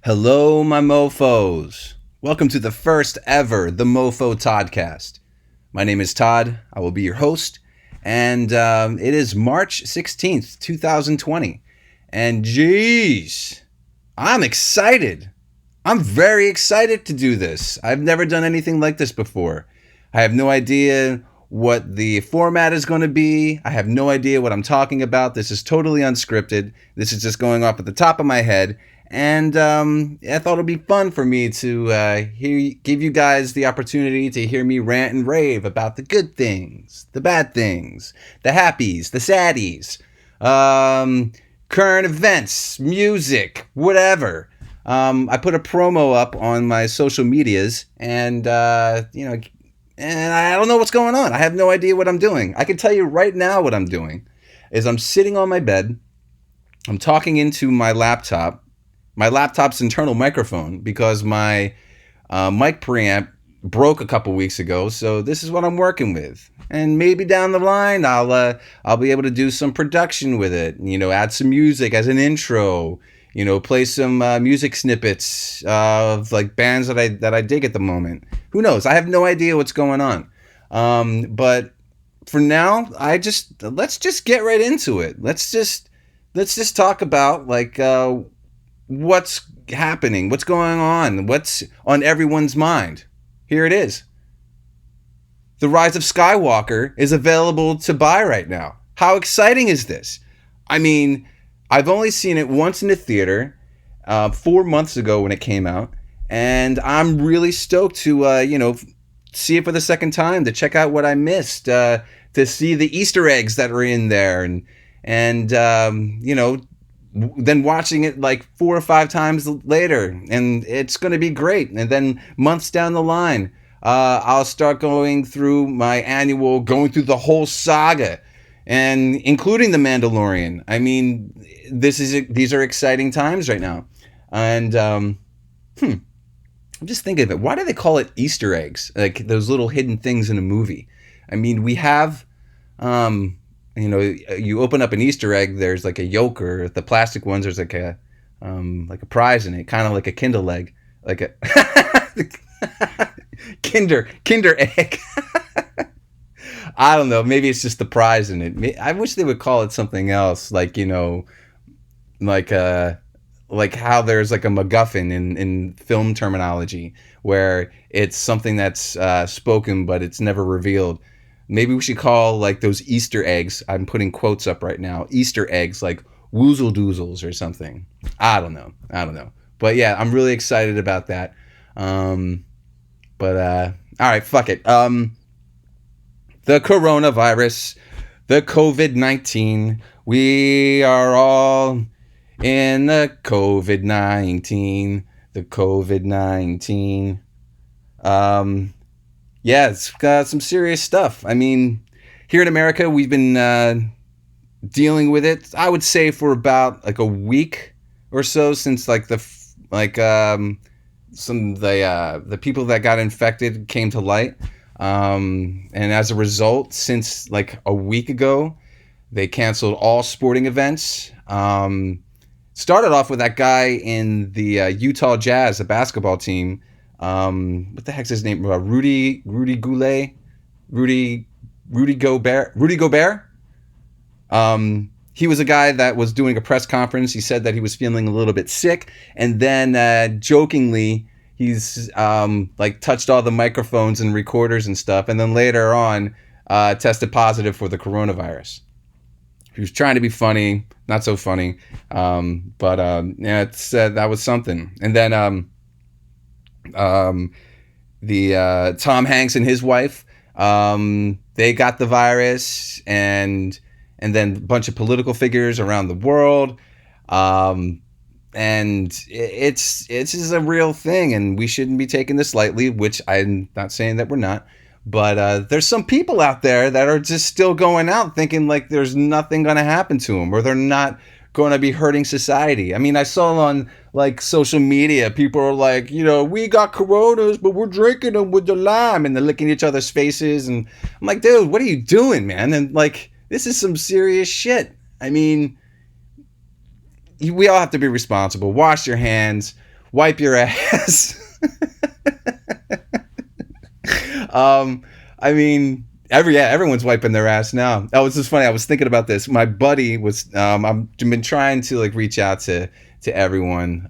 Hello, my mofos. Welcome to the first ever The Mofo Toddcast. My name is Todd. I will be your host. And it is March 16th, 2020. And geez, I'm excited. I'm very excited to do this. I've never done anything like this before. I have no idea what the format is going to be. I have no idea what I'm talking about. This is totally unscripted. This is just going off at the top of my head. And I thought it'd be fun for me to give you guys the opportunity to hear me rant and rave about the good things, the bad things, the happies, the saddies, current events, music, whatever. I put a promo up on my social medias, and and I don't know what's going on. I have no idea what I'm doing. I can tell you right now what I'm doing is I'm sitting on my bed. I'm talking into my laptop's internal microphone, because my mic preamp broke a couple weeks ago. So this is what I'm working with, and maybe down the line I'll be able to do some production with it. Add some music as an intro. Play some music snippets of like bands that I dig at the moment. Who knows? I have no idea what's going on. But for now, let's just get right into it. Let's just talk about like what's happening, what's going on, what's on everyone's mind. Here it is. The Rise of Skywalker is available to buy right now. How exciting is this? I mean, I've only seen it once in the theater 4 months ago when it came out, and I'm really stoked to see it for the second time, to check out what I missed, to see the Easter eggs that are in there, and then watching it like 4 or 5 times later, and it's going to be great. And then months down the line, I'll start going through the whole saga, and including The Mandalorian. I mean, these are exciting times right now. And I'm just thinking of it. Why do they call it Easter eggs? Like those little hidden things in a movie. I mean, we have, you open up an Easter egg, there's like a yolk, or the plastic ones, there's like a prize in it, kind of like a Kindle egg, like a Kinder egg. I don't know. Maybe it's just the prize in it. I wish they would call it something else, like like how there's like a MacGuffin in film terminology, where it's something that's spoken but it's never revealed. Maybe we should call like those Easter eggs, I'm putting quotes up right now, Easter eggs, like woozle doozles or something. I don't know. But yeah, I'm really excited about that. All right, fuck it. The coronavirus, the COVID-19, we are all in the COVID-19, the COVID-19. Yeah, it's got some serious stuff. I mean, here in America, we've been dealing with it, I would say, for about like a week or so, since like the people that got infected came to light. And as a result, since like a week ago, they canceled all sporting events. Started off with that guy in the Utah Jazz, the basketball team. What the heck's his name? Rudy Gobert. He was a guy that was doing a press conference. He said that he was feeling a little bit sick, and then jokingly, he's like touched all the microphones and recorders and stuff, and then later on tested positive for the coronavirus. He was trying to be funny, not so funny, but that was something. And then the Tom Hanks and his wife, they got the virus, and then a bunch of political figures around the world. And it's is a real thing, and we shouldn't be taking this lightly, which I'm not saying that we're not. But there's some people out there that are just still going out thinking like there's nothing going to happen to them, or they're not going to be hurting society. I mean, I saw on like social media, people are like, we got coronas, but we're drinking them with the lime, and they're licking each other's faces. And I'm like, dude, what are you doing, man? And like, this is some serious shit. I mean, we all have to be responsible. Wash your hands. wipe your ass. I mean, everyone's wiping their ass now. Oh, it's just funny. I was thinking about this. My buddy was. I've been trying to like reach out to everyone,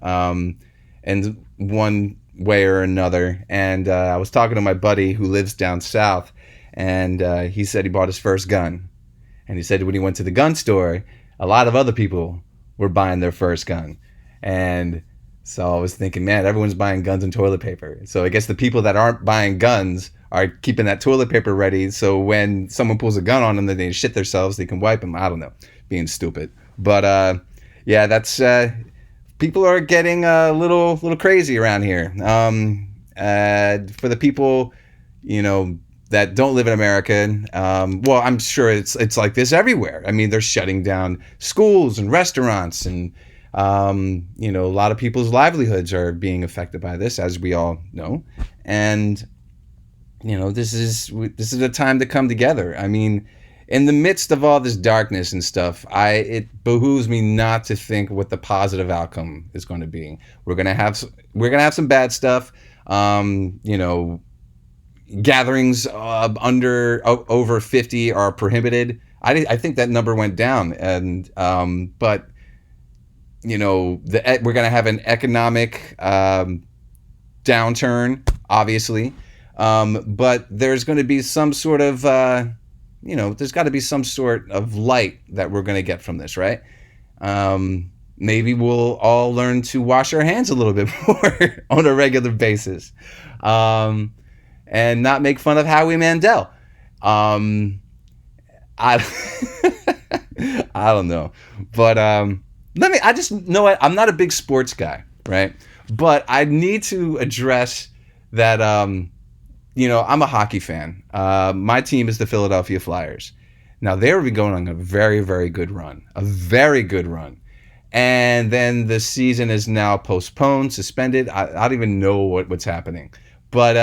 and one way or another. And I was talking to my buddy who lives down south, and he said he bought his first gun. And he said when he went to the gun store, a lot of other people were buying their first gun. And so I was thinking, man, everyone's buying guns and toilet paper. So I guess the people that aren't buying guns are keeping that toilet paper ready. So when someone pulls a gun on them, then they shit themselves, they can wipe them. I don't know, being stupid. But yeah, that's people are getting a little crazy around here. For the people, that don't live in America, well, I'm sure it's like this everywhere. I mean, they're shutting down schools and restaurants, and a lot of people's livelihoods are being affected by this, as we all know. And this is a time to come together. I mean, in the midst of all this darkness and stuff, it behooves me not to think what the positive outcome is going to be. We're gonna have some bad stuff. Gatherings over 50 are prohibited. I think that number went down, and but we're going to have an economic downturn, obviously, but there's going to be some sort of there's got to be some sort of light that we're going to get from this, right? Maybe we'll all learn to wash our hands a little bit more on a regular basis. And not make fun of Howie Mandel. I don't know. But I just know what, I'm not a big sports guy, right? But I need to address that, I'm a hockey fan. My team is the Philadelphia Flyers. Now, they've been going on a very, very good run. A very good run. And then the season is now postponed, suspended. I don't even know what's happening. But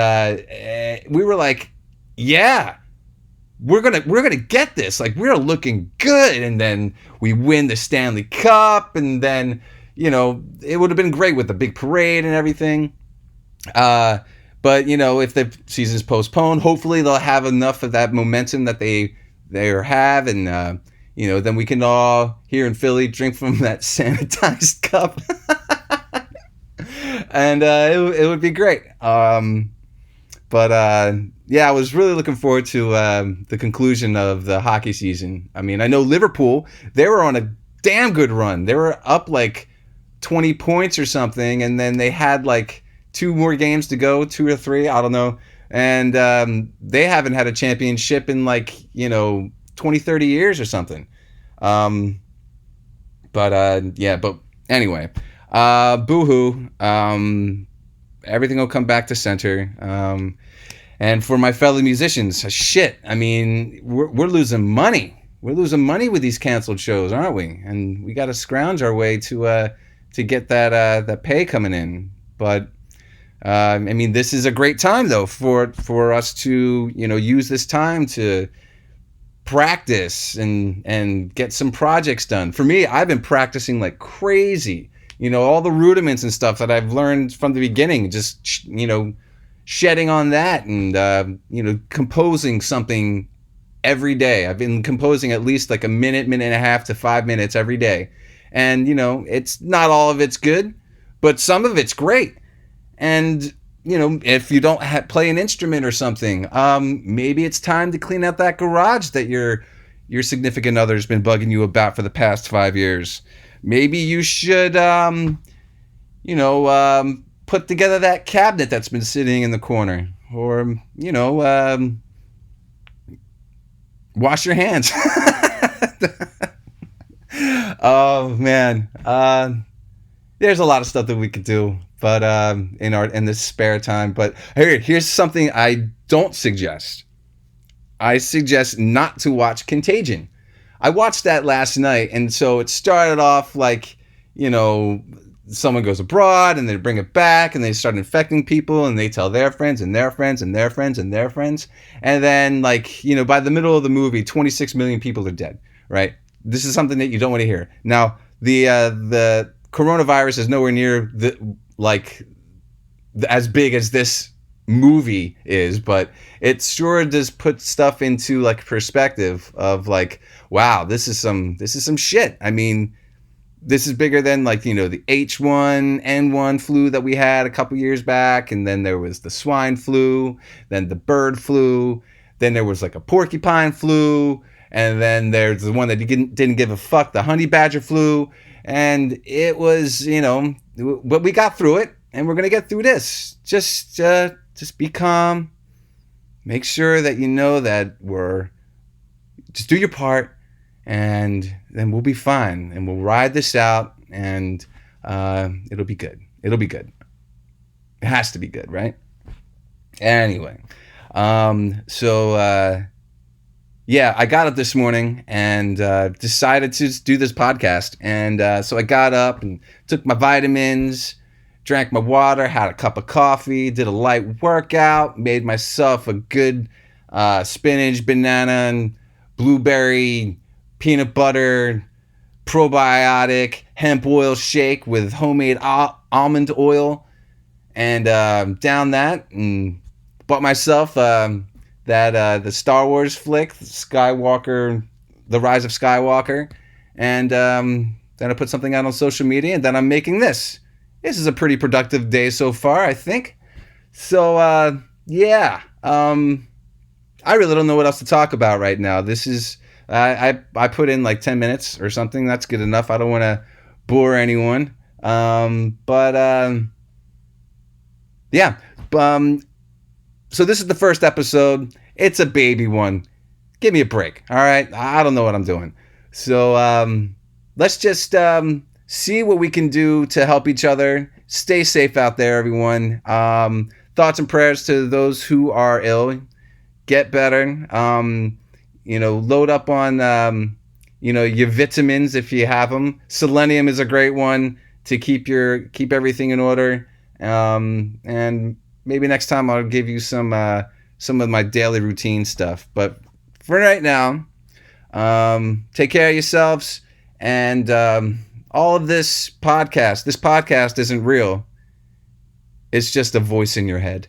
we were like, yeah, we're gonna get this. Like, we're looking good. And then we win the Stanley Cup, and then it would have been great with the big parade and everything. But if the season's postponed, hopefully they'll have enough of that momentum that they have, and then we can all here in Philly drink from that sanitized cup. And it would be great. But I was really looking forward to the conclusion of the hockey season. I mean, I know Liverpool, they were on a damn good run. They were up like 20 points or something, and then they had like 2 more games to go, 2 or 3, I don't know. And they haven't had a championship in like, 20, 30 years or something. But anyway. Boo-hoo. Everything will come back to center. And for my fellow musicians, shit. I mean, we're losing money. We're losing money with these canceled shows, aren't we? And we got to scrounge our way to get that pay coming in. But I mean, this is a great time though for us to use this time to practice and get some projects done. For me, I've been practicing like crazy. All the rudiments and stuff that I've learned from the beginning, just, shedding on that and, composing something every day. I've been composing at least like a minute and a half to 5 minutes every day. And, it's not all of it's good, but some of it's great. And, if you don't play an instrument or something, maybe it's time to clean out that garage that your significant other's been bugging you about for the past 5 years. Maybe you should, put together that cabinet that's been sitting in the corner. Or, wash your hands. Oh, man. There's a lot of stuff that we could do, but in this spare time. But here's something I don't suggest. I suggest not to watch Contagion. I watched that last night, and so it started off like, someone goes abroad, and they bring it back, and they start infecting people, and they tell their friends, and their friends, and their friends, and their friends. And then, like, by the middle of the movie, 26 million people are dead, right? This is something that you don't want to hear. Now, the coronavirus is nowhere near like as big as this movie is, but it sure does put stuff into like perspective of like, wow, this is some shit. I mean, this is bigger than like, the H1N1 flu that we had a couple years back, and then there was the swine flu, then the bird flu, then there was like a porcupine flu, and then there's the one that didn't give a fuck, the honey badger flu. And it was, but we got through it, and we're gonna get through this. Just be calm. Make sure that you know that just do your part, and then we'll be fine, and we'll ride this out, and it'll be good. It'll be good. It has to be good, right? Anyway, yeah, I got up this morning and decided to do this podcast. And so I got up and took my vitamins, drank my water, had a cup of coffee, did a light workout, made myself a good spinach, banana, and blueberry, peanut butter, probiotic, hemp oil shake with homemade almond oil. And down that and bought myself the Star Wars flick, Skywalker, The Rise of Skywalker, and then I put something out on social media, and then I'm making this. This is a pretty productive day so far, I think. So yeah, I really don't know what else to talk about right now. This is I put in like 10 minutes or something. That's good enough. I don't want to bore anyone. Yeah. So this is the first episode. It's a baby one. Give me a break, all right? I don't know what I'm doing. So let's just see what we can do to help each other. Stay safe out there, everyone. Thoughts and prayers to those who are ill. Get better. Load up on your vitamins if you have them. Selenium is a great one to keep everything in order. And maybe next time I'll give you some of my daily routine stuff. But for right now, take care of yourselves. And all of this podcast isn't real. It's just a voice in your head.